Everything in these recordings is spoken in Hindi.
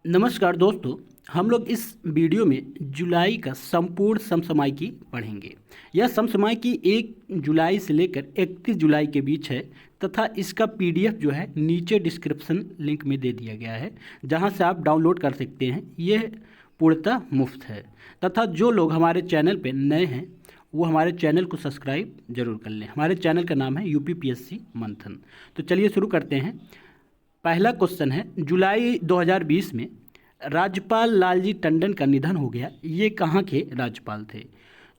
नमस्कार दोस्तों। हम लोग इस वीडियो में जुलाई का संपूर्ण समसामयिकी पढ़ेंगे। यह समसामयिकी 1 जुलाई से लेकर 31 जुलाई के बीच है तथा इसका पीडीएफ जो है नीचे डिस्क्रिप्शन लिंक में दे दिया गया है, जहां से आप डाउनलोड कर सकते हैं। यह पूर्णतः मुफ्त है तथा जो लोग हमारे चैनल पर नए हैं वो हमारे चैनल को सब्सक्राइब जरूर कर लें। हमारे चैनल का नाम है यूपीपीएससी मंथन। तो चलिए शुरू करते हैं। पहला क्वेश्चन है, जुलाई 2020 में राज्यपाल लालजी टंडन का निधन हो गया। ये कहाँ के राज्यपाल थे?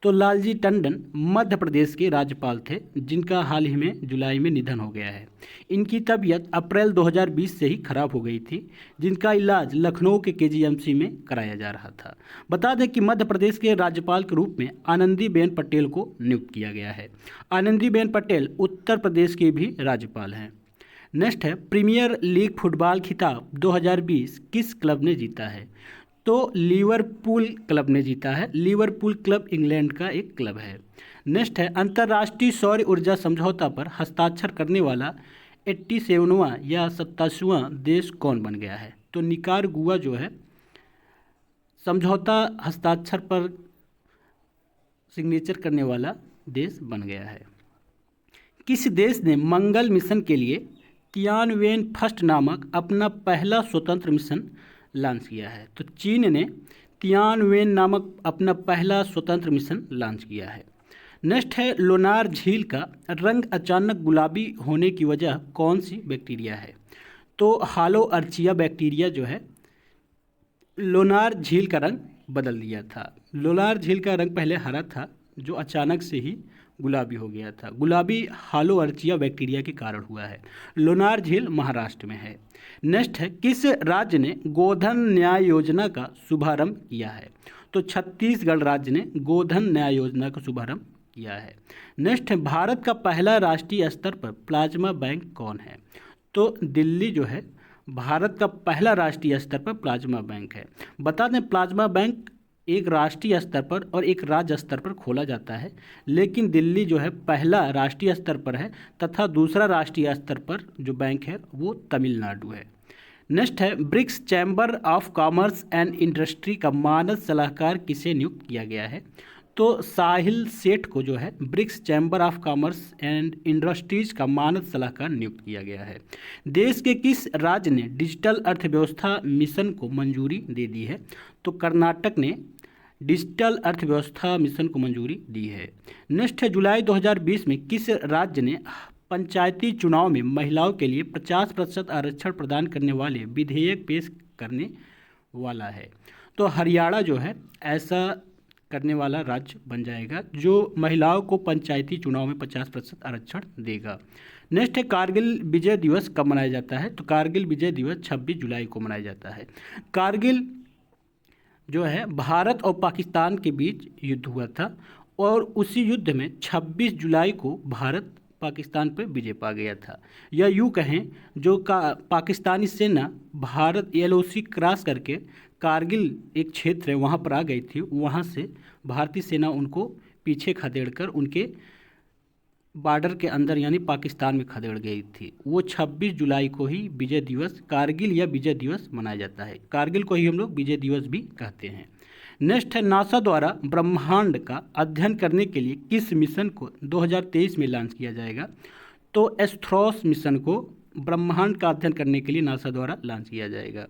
तो लालजी टंडन मध्य प्रदेश के राज्यपाल थे, जिनका हाल ही में जुलाई में निधन हो गया है। इनकी तबीयत अप्रैल 2020 से ही खराब हो गई थी, जिनका इलाज लखनऊ के केजीएमसी में कराया जा रहा था। बता दें कि मध्य प्रदेश के राज्यपाल के रूप में आनंदीबेन पटेल को नियुक्त किया गया है। आनंदीबेन पटेल उत्तर प्रदेश के भी राज्यपाल हैं। नेक्स्ट है, प्रीमियर लीग फुटबॉल खिताब 2020 किस क्लब ने जीता है? तो लिवरपूल क्लब ने जीता है। लिवरपूल क्लब इंग्लैंड का एक क्लब है। नेक्स्ट है, अंतर्राष्ट्रीय सौर ऊर्जा समझौता पर हस्ताक्षर करने वाला 87वां या 87वां देश कौन बन गया है? तो निकारागुआ जो है समझौता हस्ताक्षर पर सिग्नेचर करने वाला देश बन गया है। किस देश ने मंगल मिशन के लिए तियानवेन फर्स्ट नामक अपना पहला स्वतंत्र मिशन लॉन्च किया है? तो चीन ने तियानवेन नामक अपना पहला स्वतंत्र मिशन लॉन्च किया है। नेक्स्ट है, लोनार झील का रंग अचानक गुलाबी होने की वजह कौन सी बैक्टीरिया है? तो हालो अर्चिया बैक्टीरिया जो है लोनार झील का रंग बदल दिया था। लोनार झील का रंग पहले हरा था, जो अचानक से ही गुलाबी हो गया था। गुलाबी हालो अर्चिया बैक्टीरिया के कारण हुआ है। लोनार झील महाराष्ट्र में है। नेक्स्ट है, किस राज्य ने गोधन न्याय योजना का शुभारंभ किया है? तो छत्तीसगढ़ राज्य ने गोधन न्याय योजना का शुभारंभ किया है। नेक्स्ट है, भारत का पहला राष्ट्रीय स्तर पर प्लाज्मा बैंक कौन है? तो दिल्ली जो है भारत का पहला राष्ट्रीय स्तर पर प्लाज्मा बैंक है। बता दें, प्लाज्मा बैंक एक राष्ट्रीय स्तर पर और एक राज्य स्तर पर खोला जाता है, लेकिन दिल्ली जो है पहला राष्ट्रीय स्तर पर है तथा दूसरा राष्ट्रीय स्तर पर जो बैंक है वो तमिलनाडु है। नेक्स्ट है, BRICS chamber of commerce and industry का मानद सलाहकार किसे नियुक्त किया गया है? तो साहिल सेठ को जो है BRICS chamber of commerce and industries का मानद सलाहकार नियुक्त किया गया है। देश के किस राज्य ने डिजिटल अर्थव्यवस्था मिशन को मंजूरी दे दी है? तो कर्नाटक ने डिजिटल अर्थव्यवस्था मिशन को मंजूरी दी है। नेक्स्ट है, जुलाई 2020 में किस राज्य ने पंचायती चुनाव में महिलाओं के लिए 50% आरक्षण प्रदान करने वाले विधेयक पेश करने वाला है? तो हरियाणा जो है ऐसा करने वाला राज्य बन जाएगा, जो महिलाओं को पंचायती चुनाव में 50% आरक्षण देगा। नेक्स्ट है, कारगिल विजय दिवस कब मनाया जाता है? तो कारगिल विजय दिवस 26 जुलाई को मनाया जाता है। कारगिल जो है भारत और पाकिस्तान के बीच युद्ध हुआ था और उसी युद्ध में 26 जुलाई को भारत पाकिस्तान पर विजय पा गया था। या यूँ कहें, जो पाकिस्तानी सेना भारत एलओसी क्रॉस करके कारगिल एक क्षेत्र है वहाँ पर आ गई थी, वहाँ से भारतीय सेना उनको पीछे खदेड़ कर उनके बॉर्डर के अंदर यानी पाकिस्तान में खदेड़ गई थी। वो 26 जुलाई को ही विजय दिवस, कारगिल या विजय दिवस मनाया जाता है। कारगिल को ही हम लोग विजय दिवस भी कहते हैं। नेक्स्ट है, नासा द्वारा ब्रह्मांड का अध्ययन करने के लिए किस मिशन को 2023 में लॉन्च किया जाएगा? तो एस्ट्रोस मिशन को ब्रह्मांड का अध्ययन करने के लिए नासा द्वारा लॉन्च किया जाएगा।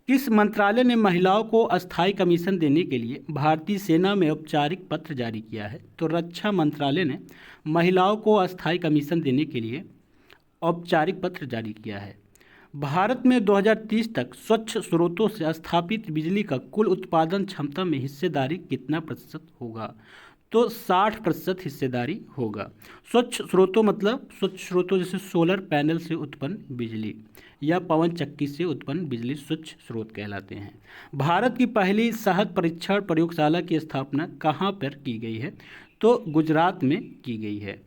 किस मंत्रालय ने महिलाओं को अस्थायी कमीशन देने के लिए भारतीय सेना में औपचारिक पत्र जारी किया है? तो रक्षा मंत्रालय ने महिलाओं को अस्थायी कमीशन देने के लिए औपचारिक पत्र जारी किया है। भारत में 2030 तक स्वच्छ स्रोतों से स्थापित बिजली का कुल उत्पादन क्षमता में हिस्सेदारी कितना प्रतिशत होगा? तो 60% हिस्सेदारी होगा। स्वच्छ स्रोतों मतलब स्वच्छ स्रोतों जैसे सोलर पैनल से उत्पन्न बिजली या पवन चक्की से उत्पन्न बिजली स्वच्छ स्रोत कहलाते हैं। भारत की पहली शहद परीक्षण प्रयोगशाला की स्थापना कहाँ पर की गई है? तो गुजरात में की गई है।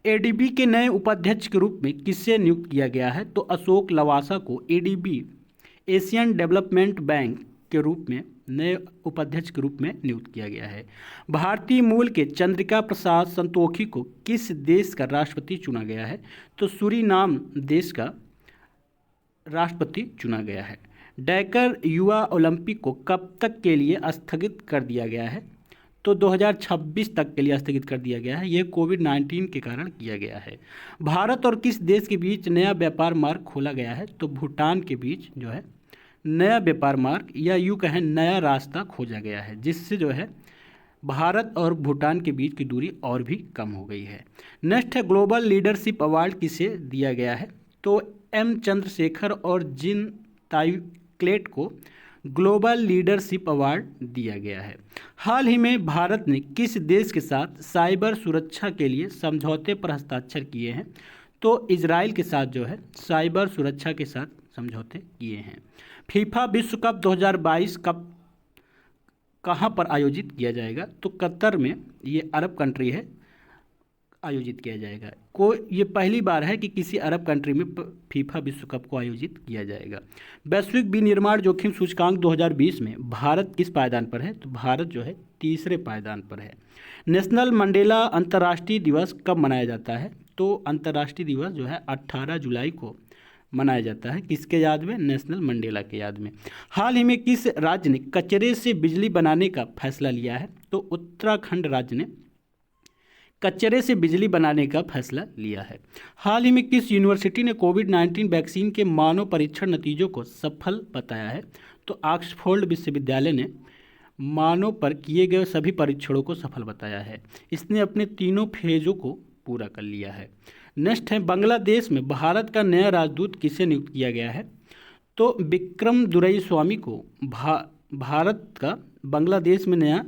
एडीबी के नए उपाध्यक्ष के रूप में किसे नियुक्त किया गया है? तो अशोक लवासा को एडीबी एशियन डेवलपमेंट बैंक के रूप में नए उपाध्यक्ष के रूप में नियुक्त किया गया है। भारतीय मूल के चंद्रिका प्रसाद संतोखी को किस देश का राष्ट्रपति चुना गया है? तो सूरीनाम देश का राष्ट्रपति चुना गया है। डैकर युवा ओलंपिक को कब तक के लिए स्थगित कर दिया गया है? तो 2026 तक के लिए स्थगित कर दिया गया है। यह कोविड-19 के कारण किया गया है। भारत और किस देश के बीच नया व्यापार मार्ग खोला गया है? तो भूटान के बीच जो है नया व्यापार मार्ग या यूँ कहें नया रास्ता खोजा गया है, जिससे जो है भारत और भूटान के बीच की दूरी और भी कम हो गई है। नेक्स्ट है, ग्लोबल लीडरशिप अवार्ड किसे दिया गया है? तो एम चंद्रशेखर और जिन ताइक्लेट को ग्लोबल लीडरशिप अवार्ड दिया गया है। हाल ही में भारत ने किस देश के साथ साइबर सुरक्षा के लिए समझौते पर हस्ताक्षर किए हैं? तो इजराइल के साथ जो है साइबर सुरक्षा के साथ समझौते किए हैं। फीफा विश्व कप 2022 कब कहाँ पर आयोजित किया जाएगा? तो कतर में, ये अरब कंट्री है, आयोजित किया जाएगा। ये पहली बार है कि किसी अरब कंट्री में फीफा विश्व कप को आयोजित किया जाएगा। वैश्विक विनिर्माण जोखिम सूचकांक 2020 में भारत किस पायदान पर है? तो भारत जो है तीसरे पायदान पर है। नेशनल मंडेला अंतर्राष्ट्रीय दिवस कब मनाया जाता है? तो अंतर्राष्ट्रीय दिवस जो है 18 जुलाई को मनाया जाता है। किसके याद में? नेशनल मंडेला के याद में। हाल ही में किस राज्य ने कचरे से बिजली बनाने का फैसला लिया है? तो उत्तराखंड राज्य ने कचरे से बिजली बनाने का फैसला लिया है। हाल ही में किस यूनिवर्सिटी ने कोविड-19 वैक्सीन के मानव परीक्षण नतीजों को सफल बताया है? तो ऑक्सफोर्ड विश्वविद्यालय ने मानव पर किए गए सभी परीक्षणों को सफल बताया है। इसने अपने तीनों फेजों को पूरा कर लिया है। नेक्स्ट है, बांग्लादेश में भारत का नया राजदूत किसे नियुक्त किया गया है? तो विक्रम दुरईस्वामी को भारत का बांग्लादेश में नया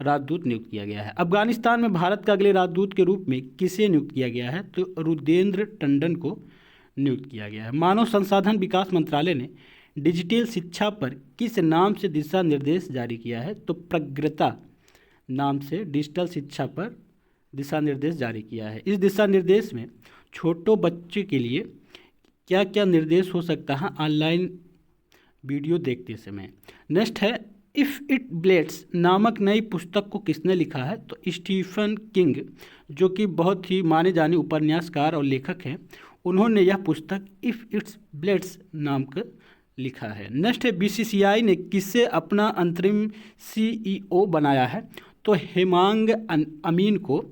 राजदूत नियुक्त किया गया है। अफगानिस्तान में भारत का अगले राजदूत के रूप में किसे नियुक्त किया गया है? तो रुद्रेंद्र टंडन को नियुक्त किया गया है। मानव संसाधन विकास मंत्रालय ने डिजिटल शिक्षा पर किस नाम से दिशा निर्देश जारी किया है? तो प्रग्रता नाम से डिजिटल शिक्षा पर दिशा निर्देश जारी किया है। इस दिशा निर्देश में छोटों बच्चे के लिए क्या क्या निर्देश हो सकता है ऑनलाइन वीडियो देखते समय? नेक्स्ट है, इफ़ इट ब्लेड्स नामक नई पुस्तक को किसने लिखा है? तो स्टीफन किंग, जो कि बहुत ही माने जाने उपन्यासकार और लेखक हैं, उन्होंने यह पुस्तक इफ़ इट्स ब्लेड्स नाम का लिखा है। नेक्स्ट है, बीसीसीआई ने किसे अपना अंतरिम सीईओ बनाया है? तो हेमांग अमीन को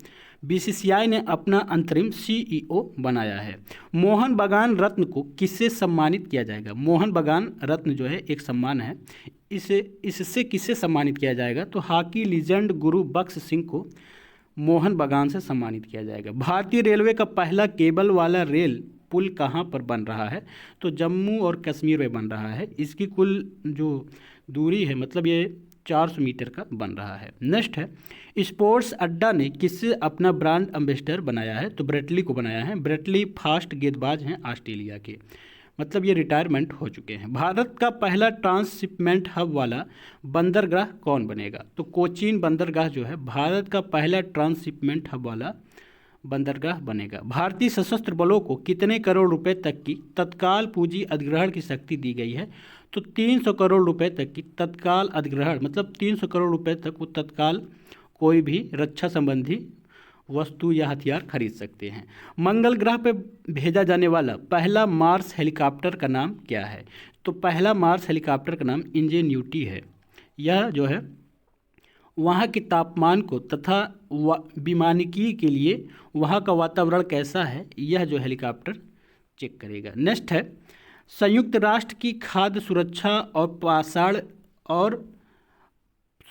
बीसीसीआई ने अपना अंतरिम सीईओ बनाया है। मोहन बागान रत्न को किससे सम्मानित किया जाएगा? मोहन बागान रत्न जो है एक सम्मान है, इससे किससे सम्मानित किया जाएगा? तो हॉकी लीजेंड गुरु बख्श सिंह को मोहन बागान से सम्मानित किया जाएगा। भारतीय रेलवे का पहला केबल वाला रेल पुल कहाँ पर बन रहा है? तो जम्मू और कश्मीर में बन रहा है। इसकी कुल जो दूरी है, मतलब ये 400 मीटर का बन रहा है। नेक्स्ट है, स्पोर्ट्स अड्डा ने किससे अपना ब्रांड एम्बेसडर बनाया है? तो ब्रेटली को बनाया है। ब्रेटली फास्ट गेंदबाज हैं ऑस्ट्रेलिया के, मतलब ये रिटायरमेंट हो चुके हैं। भारत का पहला ट्रांसशिपमेंट हब वाला बंदरगाह कौन बनेगा? तो कोचीन बंदरगाह जो है भारत का पहला ट्रांसशिपमेंट हब वाला बंदरगाह बनेगा। भारतीय सशस्त्र बलों को कितने करोड़ रुपए तक की तत्काल पूंजी अधिग्रहण की शक्ति दी गई है? तो 300 करोड़ रुपए तक की तत्काल अधिग्रहण, मतलब 300 करोड़ रुपए तक वो तत्काल कोई भी रक्षा संबंधी वस्तु या हथियार खरीद सकते हैं। मंगल ग्रह पर भेजा जाने वाला पहला मार्स हेलीकॉप्टर का नाम क्या है? तो पहला मार्स हेलीकॉप्टर का नाम इंजेन्यूटी है। यह जो है वहाँ के तापमान को तथा विमानिकी के लिए वहाँ का वातावरण कैसा है, यह जो हेलीकॉप्टर चेक करेगा। नेक्स्ट है, संयुक्त राष्ट्र की खाद्य सुरक्षा और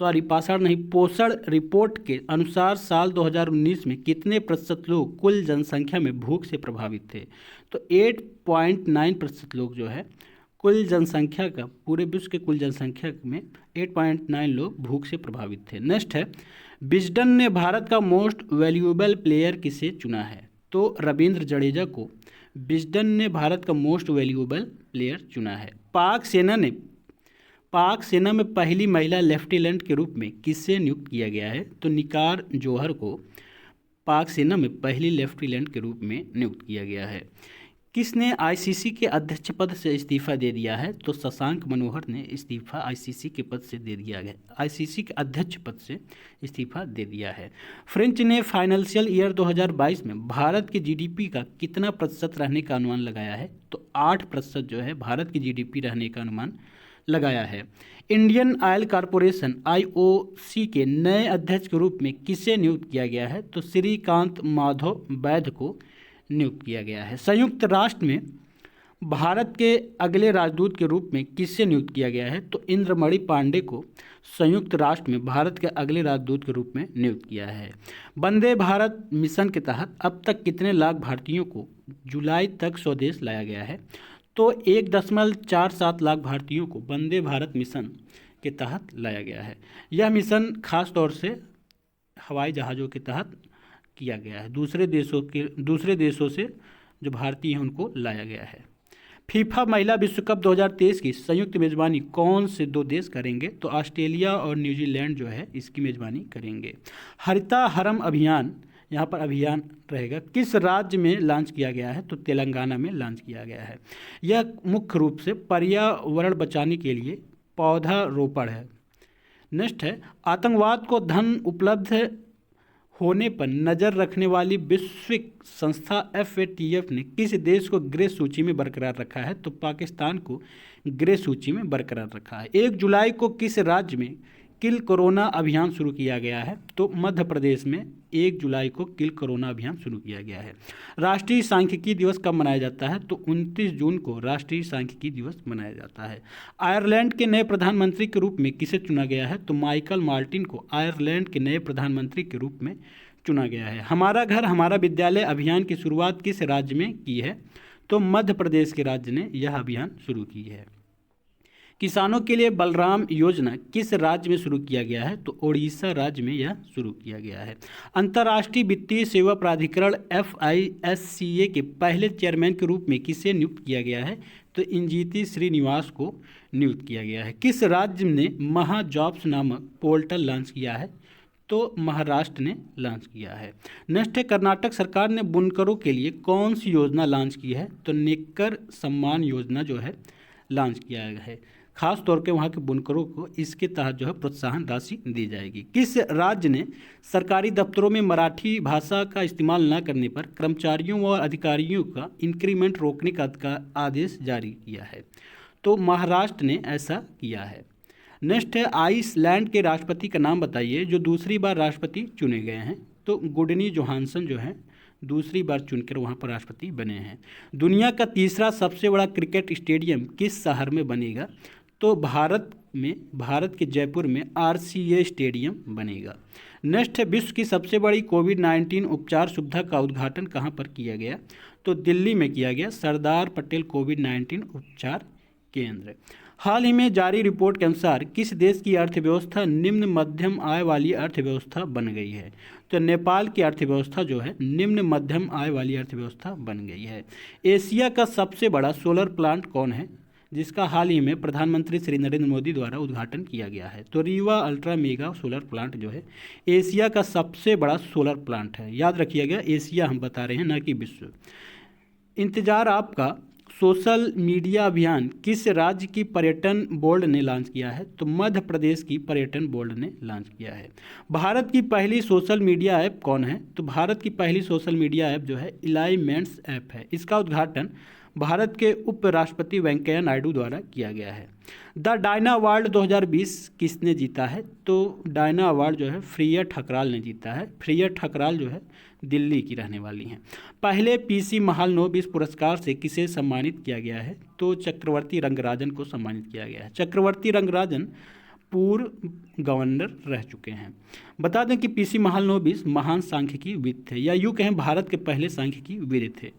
पोषण रिपोर्ट के अनुसार साल 2019 में कितने प्रतिशत लोग कुल जनसंख्या में भूख से प्रभावित थे? तो 8.9% लोग जो है कुल जनसंख्या का, पूरे विश्व के कुल जनसंख्या में 8.9 लोग भूख से प्रभावित थे। नेक्स्ट है, विजडन ने भारत का मोस्ट वैल्यूएबल प्लेयर किसे चुना है? तो रविंद्र जडेजा को विजडन ने भारत का मोस्ट वैल्यूएबल प्लेयर चुना है। पाक सेना में पहली महिला लेफ्टिनेंट के रूप में किससे नियुक्त किया गया है? तो निकार जौहर को पाक सेना में पहली लेफ्टिनेंट के रूप में नियुक्त किया गया है। किसने आईसीसी के अध्यक्ष पद से इस्तीफा दे दिया है? तो शशांक मनोहर ने इस्तीफा आईसीसी के पद से दे दिया है, आईसीसी के अध्यक्ष पद से इस्तीफा दे दिया है। फ्रेंच ने फाइनेंशियल ईयर 2022 में भारत की जीडीपी का कितना प्रतिशत रहने का अनुमान लगाया है? तो 8% जो है भारत की जीडीपी रहने का अनुमान लगाया है। इंडियन ऑयल कॉरपोरेशन IOC के नए अध्यक्ष के रूप में किसे नियुक्त किया गया है? तो श्रीकांत माधव वैद्य को नियुक्त किया गया है। संयुक्त राष्ट्र में भारत के अगले राजदूत के रूप में किसे नियुक्त किया गया है? तो इंद्रमणि पांडे को संयुक्त राष्ट्र में भारत के अगले राजदूत के रूप में नियुक्त किया है। वंदे भारत मिशन के तहत अब तक कितने लाख भारतीयों को जुलाई तक स्वदेश लाया गया है? तो 1.47 लाख भारतीयों को वंदे भारत मिशन के तहत लाया गया है। यह मिशन खास तौर से हवाई जहाज़ों के तहत किया गया है। दूसरे देशों से जो भारतीय हैं उनको लाया गया है। फीफा महिला विश्व कप 2023 की संयुक्त मेज़बानी कौन से 2 देश करेंगे? तो ऑस्ट्रेलिया और न्यूजीलैंड जो है इसकी मेज़बानी करेंगे। हरिता हरम अभियान, यहाँ पर अभियान रहेगा, किस राज्य में लॉन्च किया गया है? तो तेलंगाना में लॉन्च किया गया है। यह मुख्य रूप से पर्यावरण बचाने के लिए पौधारोपण है। नेक्स्ट है, आतंकवाद को धन उपलब्ध होने पर नज़र रखने वाली वैश्विक संस्था FATF ने किस देश को ग्रे सूची में बरकरार रखा है? तो पाकिस्तान को ग्रे सूची में बरकरार रखा है। 1 जुलाई को किस राज्य में किल कोरोना अभियान शुरू किया गया है? तो मध्य प्रदेश में 1 जुलाई को किल कोरोना अभियान शुरू किया गया है। राष्ट्रीय सांख्यिकी दिवस कब मनाया जाता है? तो 29 जून को राष्ट्रीय सांख्यिकी दिवस मनाया जाता है। आयरलैंड के नए प्रधानमंत्री के रूप में किसे चुना गया है? तो माइकल मार्टिन को आयरलैंड के नए प्रधानमंत्री के रूप में चुना गया है। हमारा घर हमारा विद्यालय अभियान की शुरुआत किस राज्य में की है? तो मध्य प्रदेश के राज्य ने यह अभियान शुरू की है। किसानों के लिए बलराम योजना किस राज्य में शुरू किया गया है? तो ओडिशा राज्य में यह शुरू किया गया है। अंतर्राष्ट्रीय वित्तीय सेवा प्राधिकरण FISCA के पहले चेयरमैन के रूप में किसे नियुक्त किया गया है? तो इंजीती श्रीनिवास को नियुक्त किया गया है। किस राज्य ने महा जॉब्स नामक पोर्टल लॉन्च किया है? तो महाराष्ट्र ने लॉन्च किया है। नेक्स्ट है, कर्नाटक सरकार ने बुनकरों के लिए कौन सी योजना लॉन्च की है? तो नेकर सम्मान योजना जो है लॉन्च किया है। खास तौर पे वहाँ के बुनकरों को इसके तहत जो है प्रोत्साहन राशि दी जाएगी। किस राज्य ने सरकारी दफ्तरों में मराठी भाषा का इस्तेमाल न करने पर कर्मचारियों और अधिकारियों का इंक्रीमेंट रोकने का आदेश जारी किया है? तो महाराष्ट्र ने ऐसा किया है। नेक्स्ट है, आइसलैंड के राष्ट्रपति का नाम बताइए जो दूसरी बार राष्ट्रपति चुने गए हैं। तो गुडनी जोहानसन जो है दूसरी बार चुनकर वहाँ पर राष्ट्रपति बने हैं। दुनिया का तीसरा सबसे बड़ा क्रिकेट स्टेडियम किस शहर में बनेगा? तो भारत के जयपुर में RCA स्टेडियम बनेगा। नेक्स्ट है, विश्व की सबसे बड़ी कोविड-19 उपचार सुविधा का उद्घाटन कहाँ पर किया गया? तो दिल्ली में किया गया, सरदार पटेल कोविड-19 उपचार केंद्र। हाल ही में जारी रिपोर्ट के अनुसार किस देश की अर्थव्यवस्था निम्न मध्यम आय वाली अर्थव्यवस्था बन गई है? तो नेपाल की अर्थव्यवस्था जो है निम्न मध्यम आय वाली अर्थव्यवस्था बन गई है। एशिया का सबसे बड़ा सोलर प्लांट कौन है जिसका हाल ही में प्रधानमंत्री श्री नरेंद्र मोदी द्वारा उद्घाटन किया गया है? तो Rewa ultra mega solar plant जो है एशिया का सबसे बड़ा सोलर प्लांट है। याद रखिएगा, एशिया हम बता रहे हैं ना कि विश्व। इंतजार आपका सोशल मीडिया अभियान किस राज्य की पर्यटन बोर्ड ने लॉन्च किया है? तो मध्य प्रदेश की पर्यटन बोर्ड ने लॉन्च किया है। भारत की पहली सोशल मीडिया ऐप कौन है? तो भारत की पहली सोशल मीडिया ऐप जो है इलाइमेंट्स ऐप है। इसका उद्घाटन भारत के उपराष्ट्रपति वेंकैया नायडू द्वारा किया गया है। द डायना अवार्ड 2020 किसने जीता है? तो डायना अवार्ड जो है प्रिया ठकराल ने जीता है। प्रिया ठकराल जो है दिल्ली की रहने वाली हैं। पहले PC महालनोबिस पुरस्कार से किसे सम्मानित किया गया है? तो चक्रवर्ती रंगराजन को सम्मानित किया गया है। चक्रवर्ती रंगराजन पूर्व गवर्नर रह चुके हैं। बता दें कि PC महालनोबिस महान सांख्यिकीविद थे, या यूँ कहें भारत के पहले सांख्यिकीविद थे।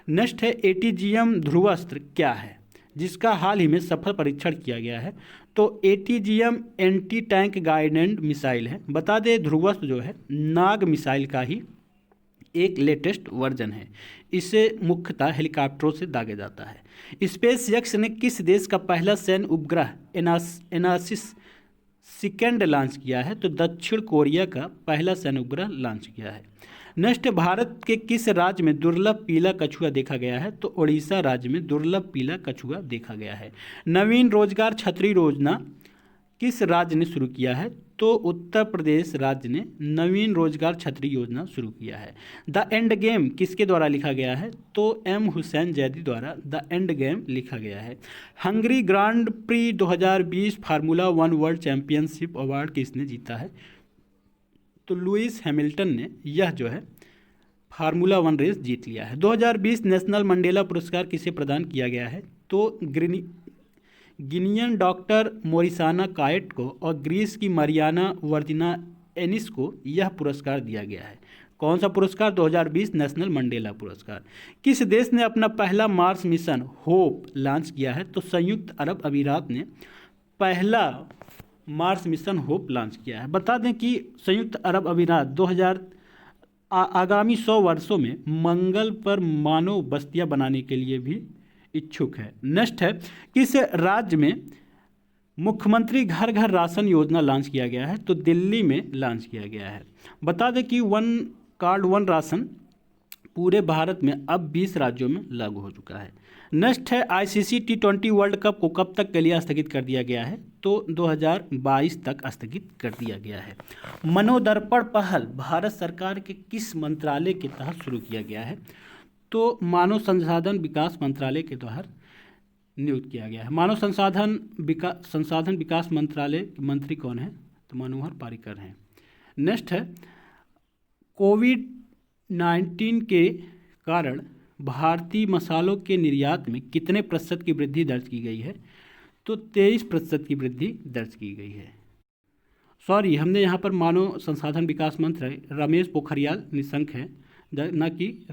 नेक्स्ट है, ATGM ध्रुवास्त्र क्या है जिसका हाल ही में सफल परीक्षण किया गया है? तो ATGM anti tank guided missile है। बता दें ध्रुवास्त्र जो है नाग मिसाइल का ही एक लेटेस्ट वर्जन है। इसे मुख्यतः हेलीकॉप्टरों से दागा जाता है। SpaceX ने किस देश का पहला सैन्य उपग्रह एनासिस सेकेंड लॉन्च किया है? तो दक्षिण कोरिया का पहला सैन्य उपग्रह लॉन्च किया है। नेक्स्ट, भारत के किस राज्य में दुर्लभ पीला कछुआ देखा गया है? तो ओडिशा राज्य में दुर्लभ पीला कछुआ देखा गया है। नवीन रोजगार छतरी योजना किस राज्य ने शुरू किया है? तो उत्तर प्रदेश राज्य ने नवीन रोजगार छतरी योजना शुरू किया है। द एंड गेम किसके द्वारा लिखा गया है? तो एम हुसैन जैदी द्वारा द एंड गेम लिखा गया है। Hungary grand pre 2020 formula 1 world championship award किसने जीता है? तो लुइस हैमिल्टन ने यह जो है फार्मूला 1 रेस जीत लिया है। 2020 नेशनल मंडेला पुरस्कार किसे प्रदान किया गया है? तो गिनियन डॉक्टर मोरिसाना कायट को और ग्रीस की मरियाना वर्जिना एनिस को यह पुरस्कार दिया गया है। कौन सा पुरस्कार? 2020 नेशनल मंडेला पुरस्कार। किस देश ने अपना पहला मार्स मिशन होप लॉन्च किया है? तो संयुक्त अरब अमीरात ने पहला मार्स मिशन होप लॉन्च किया है। बता दें कि संयुक्त अरब अमीरात आगामी 100 वर्षों में मंगल पर मानव बस्तियां बनाने के लिए भी इच्छुक है। नेक्स्ट है, किस राज्य में मुख्यमंत्री घर घर राशन योजना लॉन्च किया गया है? तो दिल्ली में लॉन्च किया गया है। बता दें कि वन कार्ड वन राशन पूरे भारत में अब 20 राज्यों में लागू हो चुका है। नेक्स्ट है, आईसीसी T20 वर्ल्ड कप को कब तक के लिए स्थगित कर दिया गया है? तो 2022 तक स्थगित कर दिया गया है। मनोदर्पण पहल भारत सरकार के किस मंत्रालय के तहत शुरू किया गया है? तो मानव संसाधन विकास मंत्रालय के तहत नियुक्त किया गया है। मानव संसाधन विकास मंत्रालय के मंत्री कौन है? तो मनोहर पर्रिकर हैं। नेक्स्ट है, कोविड-19 के कारण भारतीय मसालों के निर्यात में कितने प्रतिशत की वृद्धि दर्ज की गई है? तो 23% की वृद्धि दर्ज की गई है। सॉरी, हमने यहाँ पर मानव संसाधन विकास मंत्री रमेश पोखरियाल निशंक है, न कि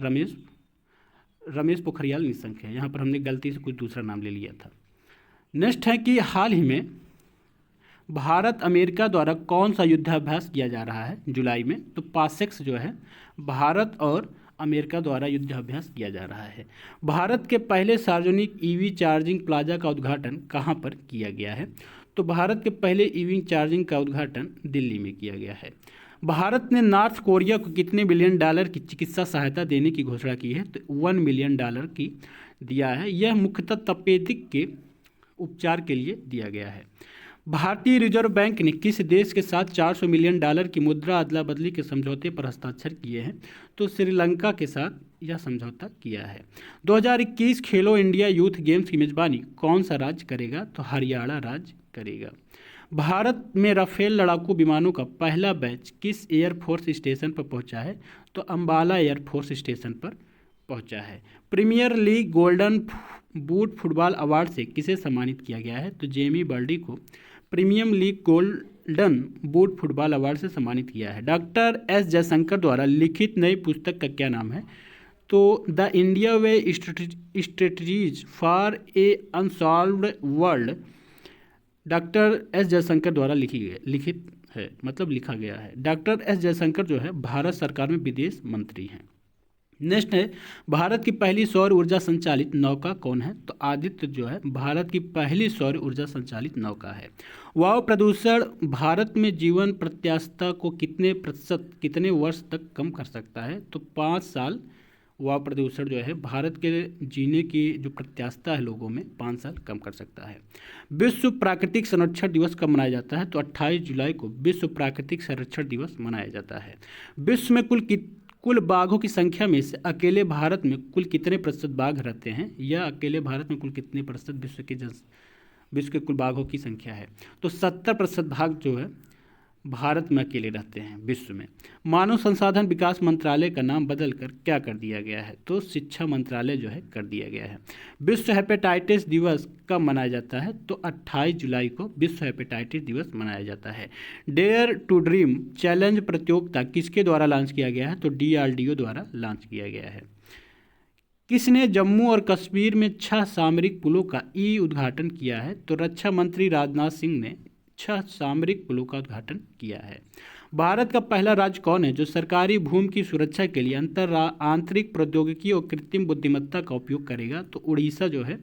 रमेश पोखरियाल निशंक है। यहाँ पर हमने गलती से कुछ दूसरा नाम ले लिया था। नेक्स्ट है कि हाल ही में भारत अमेरिका द्वारा कौन सा युद्धाभ्यास किया जा रहा है जुलाई में? तो पासेक्स जो है भारत और अमेरिका द्वारा युद्धाभ्यास किया जा रहा है। भारत के पहले सार्वजनिक ईवी चार्जिंग प्लाजा का उद्घाटन कहाँ पर किया गया है? तो भारत के पहले ईवी चार्जिंग का उद्घाटन दिल्ली में किया गया है। भारत ने नॉर्थ कोरिया को कितने बिलियन डॉलर की चिकित्सा सहायता देने की घोषणा की है? तो $1 मिलियन की दिया है। यह मुख्यतः तपेदिक के उपचार के लिए दिया गया है। भारतीय रिजर्व बैंक ने किस देश के साथ $400 मिलियन की मुद्रा अदला बदली के समझौते पर हस्ताक्षर किए हैं? तो श्रीलंका के साथ यह समझौता किया है। 2021 खेलो इंडिया यूथ गेम्स की मेजबानी कौन सा राज्य करेगा? तो हरियाणा राज्य करेगा। भारत में राफेल लड़ाकू विमानों का पहला बैच किस एयरफोर्स स्टेशन पर पहुंचा है? तो अंबाला एयरफोर्स स्टेशन पर पहुंचा है। Premier League golden boot football award से किसे सम्मानित किया गया है? तो जेमी वर्डी को Premier League golden boot football award से सम्मानित किया है। डॉक्टर एस जयशंकर द्वारा लिखित नई पुस्तक का क्या नाम है? तो the India way strategies for a unsolved world doctor S Jaishankar द्वारा लिखित है, मतलब लिखा गया है। डॉक्टर एस जयशंकर जो है भारत सरकार में विदेश मंत्री हैं। नेक्स्ट है, भारत की पहली सौर ऊर्जा संचालित नौका कौन है? तो आदित्य जो है भारत की पहली सौर ऊर्जा संचालित नौका है। वायु प्रदूषण भारत में जीवन प्रत्याशा को कितने वर्ष तक कम कर सकता है? तो 5 साल वायु प्रदूषण जो है भारत के जीने की जो प्रत्याशा है लोगों में 5 साल कम कर सकता है। विश्व प्राकृतिक संरक्षण दिवस कब मनाया जाता है? तो 28 जुलाई को विश्व प्राकृतिक संरक्षण दिवस मनाया जाता है। विश्व में कुल बाघों की संख्या में से अकेले भारत में कुल कितने प्रतिशत बाघ रहते हैं? या अकेले भारत में कुल कितने प्रतिशत विश्व के कुल बाघों की संख्या है? तो 70% बाघ जो है भारत में अकेले रहते हैं विश्व में। मानव संसाधन विकास मंत्रालय का नाम बदलकर क्या कर दिया गया है? तो शिक्षा मंत्रालय जो है कर दिया गया है। विश्व हेपेटाइटिस दिवस कब मनाया जाता है? तो 28 जुलाई को विश्व हेपेटाइटिस दिवस मनाया जाता है। डेयर टू ड्रीम चैलेंज प्रतियोगिता किसके द्वारा लॉन्च किया गया है? तो DRDO द्वारा लॉन्च किया गया है। किसने जम्मू और कश्मीर में 6 सामरिक पुलों का उद्घाटन किया है? तो रक्षा मंत्री राजनाथ सिंह ने 6 सामरिक पुलों का उद्घाटन किया है। भारत का पहला राज्य कौन है जो सरकारी भूमि की सुरक्षा के लिए आंतरिक प्रौद्योगिकी और कृत्रिम बुद्धिमत्ता का उपयोग करेगा? तो उड़ीसा जो है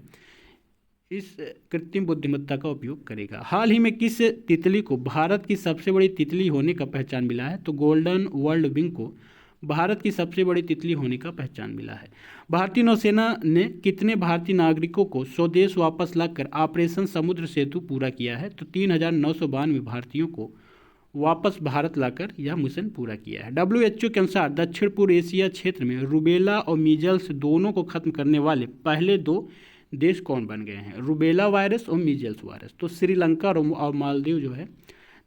इस कृत्रिम बुद्धिमत्ता का उपयोग करेगा। हाल ही में किस तितली को भारत की सबसे बड़ी तितली होने का पहचान मिला है? तो गोल्डन वर्ल्ड विंग को भारत की सबसे बड़ी तितली होने का पहचान मिला है। भारतीय नौसेना ने कितने भारतीय नागरिकों को स्वदेश वापस लाकर ऑपरेशन समुद्र सेतु पूरा किया है? तो 3992 भारतीयों को वापस भारत लाकर यह मिशन पूरा किया है। WHO के अनुसार दक्षिण पूर्व एशिया क्षेत्र में रूबेला और मीजल्स दोनों को खत्म करने वाले पहले 2 देश कौन बन गए हैं? रूबेला वायरस और मीजल्स वायरस। तो श्रीलंका और मालदीव जो है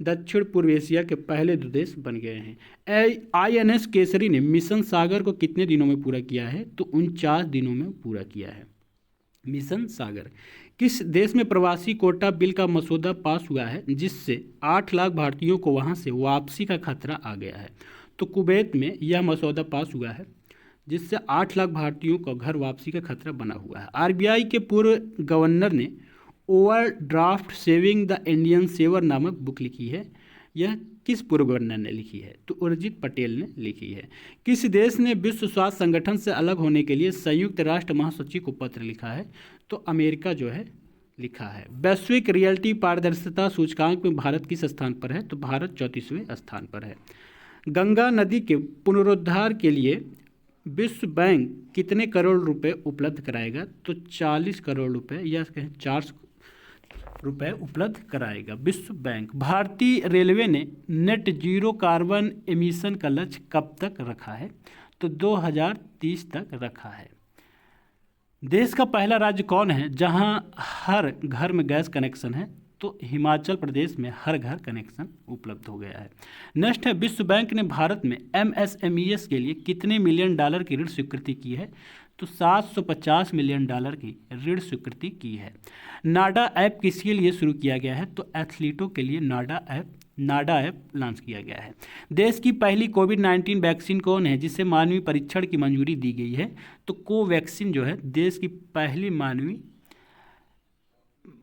दक्षिण पूर्व एशिया के पहले 2 देश बन गए हैं। INS केसरी ने मिशन सागर को कितने दिनों में पूरा किया है? तो 49 दिनों में पूरा किया है मिशन सागर। किस देश में प्रवासी कोटा बिल का मसौदा पास हुआ है जिससे 8 लाख भारतीयों को वहां से वापसी का खतरा आ गया है? तो कुवैत में यह मसौदा पास हुआ है जिससे 8 लाख भारतीयों को घर वापसी का खतरा बना हुआ है। RBI के पूर्व गवर्नर ने overdraft saving the Indian saver नामक बुक लिखी है। यह किस पूर्व गवर्नर ने लिखी है? तो उर्जित पटेल ने लिखी है। किस देश ने विश्व स्वास्थ्य संगठन से अलग होने के लिए संयुक्त राष्ट्र महासचिव को पत्र लिखा है? तो अमेरिका जो है लिखा है। वैश्विक रियलिटी पारदर्शिता सूचकांक में भारत किस स्थान पर है? तो भारत 34वें स्थान पर है। गंगा नदी के पुनरुद्धार के लिए विश्व बैंक कितने करोड़ रुपए उपलब्ध कराएगा? तो 40 करोड़ रुपए या कहें 400 रुपए उपलब्ध कराएगा विश्व बैंक। भारतीय रेलवे ने नेट जीरो कार्बन एमिशन का लक्ष्य कब तक रखा है? तो 2030 तक रखा है। देश का पहला राज्य कौन है जहां हर घर में गैस कनेक्शन है? तो हिमाचल प्रदेश में हर घर कनेक्शन उपलब्ध हो गया है। नेक्स्ट है, विश्व बैंक ने भारत में MSMEs के लिए कितने मिलियन डॉलर की ऋण स्वीकृति की है? तो 750 मिलियन डॉलर की ऋण स्वीकृति की है। नाडा ऐप किसके लिए शुरू किया गया है? तो एथलीटों के लिए नाडा ऐप लॉन्च किया गया है। देश की पहली कोविड-19 वैक्सीन कौन है जिसे मानवीय परीक्षण की मंजूरी दी गई है? तो कोवैक्सीन जो है देश की पहली मानवीय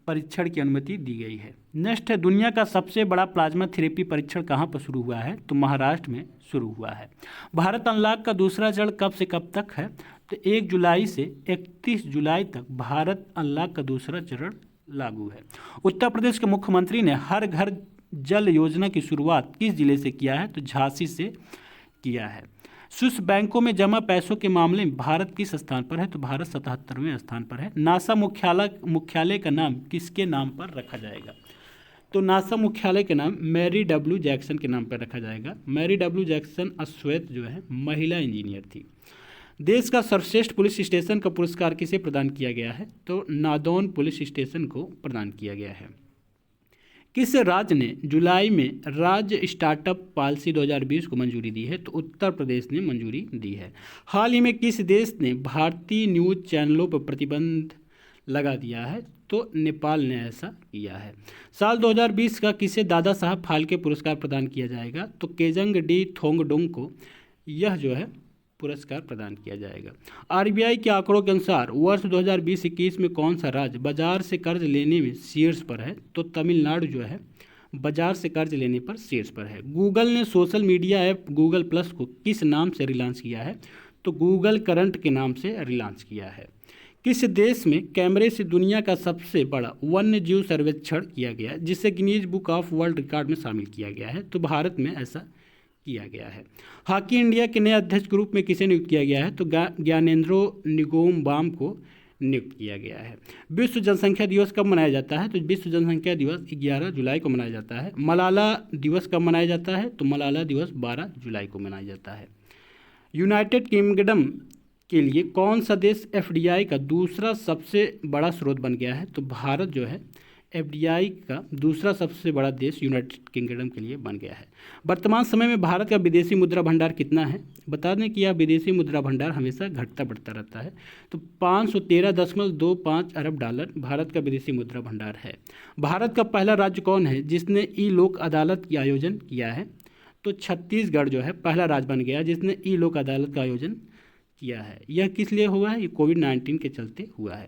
परीक्षण की अनुमति दी गई है। नेक्स्ट है, दुनिया का सबसे बड़ा प्लाज्मा थेरेपी परीक्षण कहाँ पर शुरू हुआ है? तो महाराष्ट्र में शुरू हुआ है। भारत अनलॉक का दूसरा चरण कब से कब तक है? तो 1 जुलाई से 31 जुलाई तक भारत अनलॉक का दूसरा चरण लागू है। उत्तर प्रदेश के मुख्यमंत्री ने हर घर जल योजना की शुरुआत किस जिले से किया है? तो झांसी से किया है। स्विस बैंकों में जमा पैसों के मामले में भारत किस स्थान पर है? तो भारत 77वें स्थान पर है। नासा मुख्यालय का नाम किसके नाम पर रखा जाएगा? तो नासा मुख्यालय के नाम मैरी डब्ल्यू जैक्सन के नाम पर रखा जाएगा। मैरी डब्ल्यू जैक्सन अश्वेत जो है महिला इंजीनियर थी। देश का सर्वश्रेष्ठ पुलिस स्टेशन का पुरस्कार किसे प्रदान किया गया है? तो नादौन पुलिस स्टेशन को प्रदान किया गया है। किस राज्य ने जुलाई में राज्य स्टार्टअप पॉलिसी 2020 को मंजूरी दी है? तो उत्तर प्रदेश ने मंजूरी दी है। हाल ही में किस देश ने भारतीय न्यूज चैनलों पर प्रतिबंध लगा दिया है? तो नेपाल ने ऐसा किया है। साल 2020 का किसे दादा साहब फाल्के पुरस्कार प्रदान किया जाएगा? तो केजंग डी थोंगडोंग को यह जो है पुरस्कार प्रदान किया जाएगा। RBI के आंकड़ों के अनुसार वर्ष 2020-21 में कौन सा राज्य बाजार से कर्ज लेने में शीर्ष पर है? तो तमिलनाडु जो है बाजार से कर्ज लेने पर शीर्ष पर है। गूगल ने social media app Google plus को किस नाम से रिलॉन्च किया है? तो गूगल करंट के नाम से रिलॉन्च किया है। किस देश में कैमरे से दुनिया का सबसे बड़ा वन्य जीव सर्वेक्षण किया गया जिसे Guinness book of world record में शामिल किया गया है? तो भारत में ऐसा किया गया है। हॉकी इंडिया के नए अध्यक्ष के रूप में किसे नियुक्त किया गया है? तो ज्ञानेंद्रो निगोम्बाम को नियुक्त किया गया है। विश्व जनसंख्या दिवस कब मनाया जाता है? तो विश्व जनसंख्या दिवस 11 जुलाई को मनाया जाता है। मलाला दिवस कब मनाया जाता है? तो मलाला दिवस 12 जुलाई को मनाया जाता है। यूनाइटेड किंगडम के लिए कौन सा देश FDI का दूसरा सबसे बड़ा स्रोत बन गया है? तो भारत जो है FDI का दूसरा सबसे बड़ा देश यूनाइटेड किंगडम के लिए बन गया है। वर्तमान समय में भारत का विदेशी मुद्रा भंडार कितना है? बता दें कि यह विदेशी मुद्रा भंडार हमेशा घटता बढ़ता रहता है। तो 513.25 अरब डॉलर भारत का विदेशी मुद्रा भंडार है। भारत का पहला राज्य कौन है जिसने ई लोक अदालत की आयोजन किया है? तो छत्तीसगढ़ जो है पहला राज्य बन गया जिसने ई लोक अदालत का आयोजन किया है। यह किस लिए हुआ है? ये कोविड-19 के चलते हुआ है।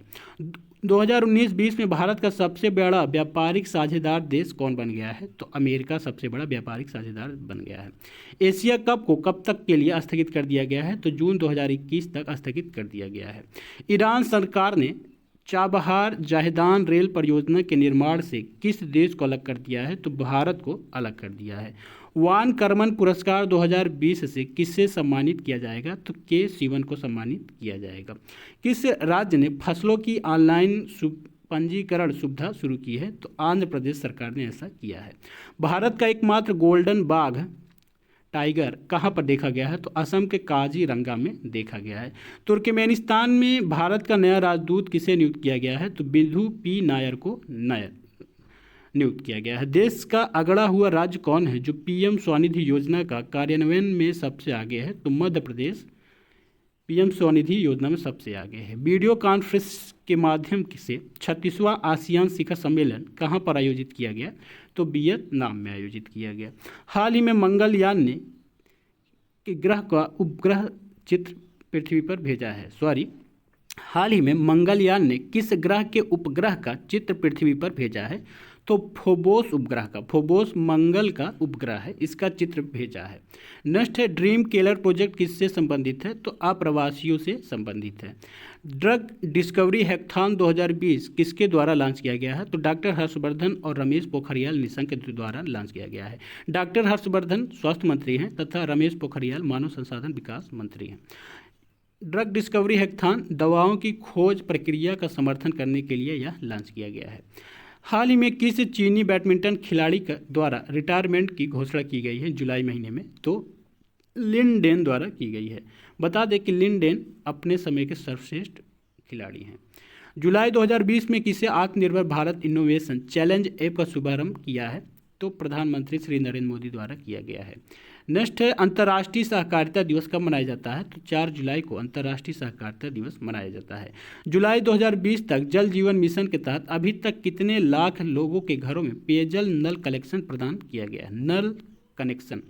2019-20 में भारत का सबसे बड़ा व्यापारिक साझेदार देश कौन बन गया है? तो अमेरिका सबसे बड़ा व्यापारिक साझेदार बन गया है। एशिया कप को कब तक के लिए स्थगित कर दिया गया है? तो जून 2021 तक स्थगित कर दिया गया है। ईरान सरकार ने चाबहार जाहदान रेल परियोजना के निर्माण से किस देश को अलग कर दिया है? तो भारत को अलग कर दिया है। वान कर्मन पुरस्कार 2020 से किससे सम्मानित किया जाएगा? तो K. शिवन को सम्मानित किया जाएगा। किस राज्य ने फसलों की ऑनलाइन पंजीकरण सुविधा शुरू की है। तो आंध्र प्रदेश सरकार ने ऐसा किया है। भारत का एकमात्र गोल्डन बाघ टाइगर कहाँ पर देखा गया है? तो असम के काजीरंगा में देखा गया है। तुर्कमेनिस्तान में भारत का नया राजदूत किसे नियुक्त किया गया है? तो बिंदु पी नायर को नियुक्त किया गया है। देश का अगड़ा हुआ राज्य कौन है जो पीएम स्वनिधि योजना का कार्यान्वयन में सबसे आगे है? तो मध्य प्रदेश पीएम स्वनिधि योजना में सबसे आगे है। वीडियो कॉन्फ्रेंस के माध्यम से 36वां आसियान शिखर सम्मेलन कहाँ पर आयोजित किया गया? तो वियतनाम में आयोजित किया गया। हाल ही में मंगलयान ने ग्रह का उपग्रह चित्र पृथ्वी पर भेजा है। हाल ही में मंगलयान ने किस ग्रह के उपग्रह का चित्र पृथ्वी पर भेजा है? तो फोबोस उपग्रह का। फोबोस मंगल का उपग्रह है, इसका चित्र भेजा है। नेक्स्ट है ड्रीम केलर प्रोजेक्ट किससे संबंधित है? तो अप्रवासियों से संबंधित है। ड्रग डिस्कवरी हैकाथॉन 2020 किसके द्वारा लॉन्च किया गया है? तो डॉक्टर हर्षवर्धन और रमेश पोखरियाल निशंक के द्वारा लॉन्च किया गया है। डॉक्टर हर्षवर्धन स्वास्थ्य मंत्री हैं तथा रमेश पोखरियाल मानव संसाधन विकास मंत्री हैं। ड्रग डिस्कवरी हैकाथॉन दवाओं की खोज प्रक्रिया का समर्थन करने के लिए यह लॉन्च किया गया है। हाल ही में किस चीनी बैडमिंटन खिलाड़ी द्वारा रिटायरमेंट की घोषणा की गई है जुलाई महीने में? तो लिन डेन द्वारा की गई है। बता दें कि लिन डेन अपने समय के सर्वश्रेष्ठ खिलाड़ी हैं। जुलाई 2020 में किसे आत्मनिर्भर भारत इनोवेशन चैलेंज ऐप का शुभारंभ किया है? तो प्रधानमंत्री श्री नरेंद्र मोदी द्वारा किया गया है। नेक्स्ट है अंतर्राष्ट्रीय सहकारिता दिवस कब मनाया जाता है? तो 4 जुलाई को अंतर्राष्ट्रीय सहकारिता दिवस मनाया जाता है। जुलाई 2020 तक जल जीवन मिशन के तहत अभी तक कितने लाख लोगों के घरों में पेयजल नल कनेक्शन प्रदान किया गया है? नल कनेक्शन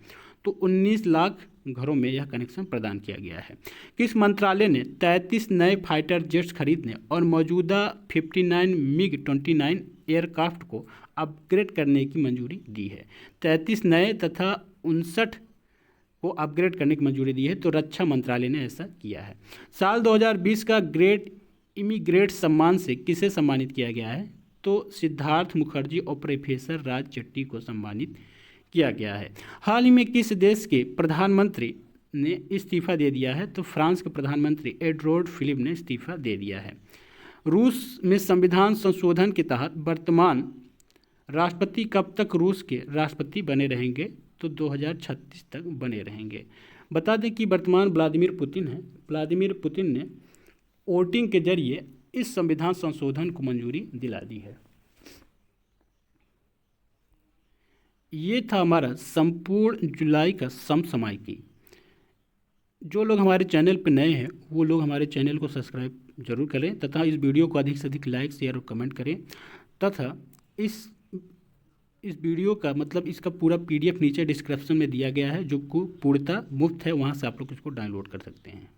तो 19 लाख घरों में यह कनेक्शन प्रदान किया गया है। किस मंत्रालय ने 33 नए फाइटर जेट्स खरीदने और मौजूदा 59 MiG-29 एयरक्राफ्ट को अपग्रेड करने की मंजूरी दी है? 33 नए तथा 59 को अपग्रेड करने की मंजूरी दी है। तो रक्षा मंत्रालय ने ऐसा किया है। साल 2020 का ग्रेट इमिग्रेट सम्मान से किसे सम्मानित किया गया है? तो सिद्धार्थ मुखर्जी और प्रोफेसर राज चट्टी को सम्मानित किया गया है। हाल ही में किस देश के प्रधानमंत्री ने इस्तीफा दे दिया है? तो फ्रांस के प्रधानमंत्री एडवर्ड फिलिप ने इस्तीफा दे दिया है। रूस में संविधान संशोधन के तहत वर्तमान राष्ट्रपति कब तक रूस के राष्ट्रपति बने रहेंगे? तो 2036 तक बने रहेंगे। बता दें कि वर्तमान व्लादिमीर पुतिन है। व्लादिमीर पुतिन ने वोटिंग के जरिए इस संविधान संशोधन को मंजूरी दिला दी है। ये था हमारा संपूर्ण जुलाई का समसामयिकी। जो लोग हमारे चैनल पर नए हैं वो लोग हमारे चैनल को सब्सक्राइब जरूर करें तथा इस वीडियो को अधिक से अधिक लाइक शेयर और कमेंट करें तथा इस वीडियो का मतलब इसका पूरा PDF नीचे डिस्क्रिप्शन में दिया गया है जो पूर्णतः मुफ्त है, वहाँ से आप लोग इसको डाउनलोड कर सकते हैं।